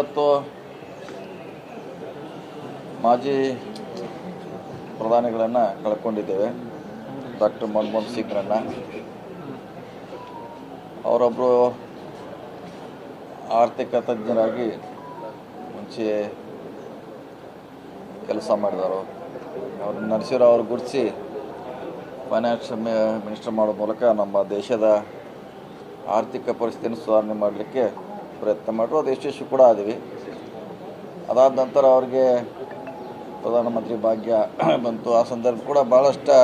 ಇವತ್ತು ಮಾಜಿ ಪ್ರಧಾನಿಗಳನ್ನು ಕಳ್ಕೊಂಡಿದ್ದೇವೆ. ಡಾಕ್ಟರ್ ಮನಮೋಹನ್ ಸಿಂಗ್ರನ್ನು. ಅವರೊಬ್ಬರು ಆರ್ಥಿಕ ತಜ್ಞರಾಗಿ ಮುಂಚೆ ಕೆಲಸ ಮಾಡಿದರು. ಅವ್ರನ್ನ ನರಸಿಂಹರಾವ್ ಅವರು ಗುರುತಿಸಿ ಫೈನಾನ್ಸ್ ಮಿನಿಸ್ಟರ್ ಮಾಡೋ ಮೂಲಕ ನಮ್ಮ ದೇಶದ ಆರ್ಥಿಕ ಪರಿಸ್ಥಿತಿಯನ್ನು ಸುಧಾರಣೆ ಮಾಡಲಿಕ್ಕೆ ಪ್ರಯತ್ನ ಮಾಡಿದ್ರು. ಅದು ಯಶಸ್ವಿ ಕೂಡ ಆದ್ವಿ. ಅದಾದ ನಂತರ ಅವ್ರಿಗೆ ಪ್ರಧಾನಮಂತ್ರಿ ಭಾಗ್ಯ ಬಂತು. ಆ ಸಂದರ್ಭ ಕೂಡ ಭಾಳಷ್ಟು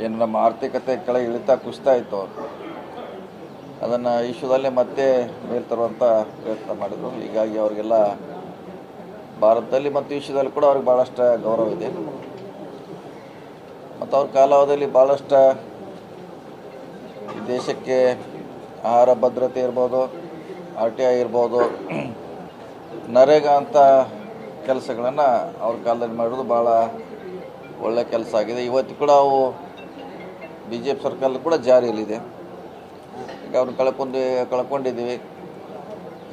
ಏನು ನಮ್ಮ ಆರ್ಥಿಕತೆ ಕೆಳಗೆ ಇಳಿತಾ ಕುಸಿತಾ ಇತ್ತು. ಅವರು ಅದನ್ನು ವಿಶ್ವದಲ್ಲೇ ಮತ್ತೆ ಮೇಲ್ ತರುವಂಥ ಪ್ರಯತ್ನ ಮಾಡಿದರು. ಹೀಗಾಗಿ ಅವರಿಗೆಲ್ಲ ಭಾರತದಲ್ಲಿ ಮತ್ತು ವಿಶ್ವದಲ್ಲಿ ಕೂಡ ಅವ್ರಿಗೆ ಭಾಳಷ್ಟು ಗೌರವ ಇದೆ. ಮತ್ತು ಅವ್ರ ಕಾಲಾವಧಿಯಲ್ಲಿ ಭಾಳಷ್ಟು ಈ ದೇಶಕ್ಕೆ ಆಹಾರ ಭದ್ರತೆ ಇರ್ಬೋದು, RTI ಇರ್ಬೋದು, ನರೇಗಾ ಅಂತ ಕೆಲಸಗಳನ್ನು ಅವ್ರ ಕಾಲದಲ್ಲಿ ಮಾಡೋದು ಭಾಳ ಒಳ್ಳೆಯ ಕೆಲಸ ಆಗಿದೆ. ಇವತ್ತು ಕೂಡ ಅವು BJP ಸರ್ಕಾರದ ಕೂಡ ಜಾರಿಯಲ್ಲಿದೆ. ಈಗ ಅವ್ರನ್ನ ಕಳ್ಕೊಂಡಿದ್ದೀವಿ.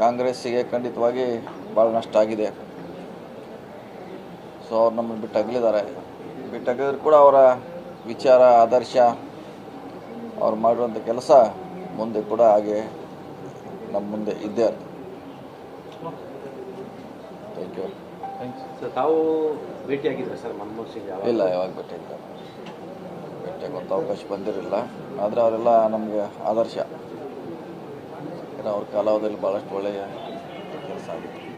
ಕಾಂಗ್ರೆಸ್ಸಿಗೆ ಖಂಡಿತವಾಗಿ ಭಾಳ ನಷ್ಟ ಆಗಿದೆ. ಸೊ ಅವ್ರು ನಮ್ಮನ್ನು ಬಿಟ್ಟಗಲಿದ್ರು ಕೂಡ ಅವರ ವಿಚಾರ, ಆದರ್ಶ, ಅವ್ರು ಮಾಡಿರುವಂಥ ಕೆಲಸ ಮುಂದೆ ಕೂಡ ಹಾಗೆ ನಮ್ಮ ಮುಂದೆ ಇದ್ದೇ ಇರ್ತದೆ. Thank you. ಸರ್, ತಾವು ಭೇಟಿಯಾಗಿದ್ರಾ ಸರ್ ಮನಮೋಹನ್ ಸಿಂಗ್? ಇಲ್ಲ, ಯಾವಾಗ ಭೇಟಿಯಾಗುವಂಥ ಅವಕಾಶ ಬಂದಿರಲಿಲ್ಲ. ಆದರೆ ಅವರೆಲ್ಲ ನಮಗೆ ಆದರ್ಶ. ಅವ್ರ ಕಾಲಾವಧಿಯಲ್ಲಿ ಭಾಳಷ್ಟು ಒಳ್ಳೆಯ ಕೆಲಸ ಆಗಿದೆ.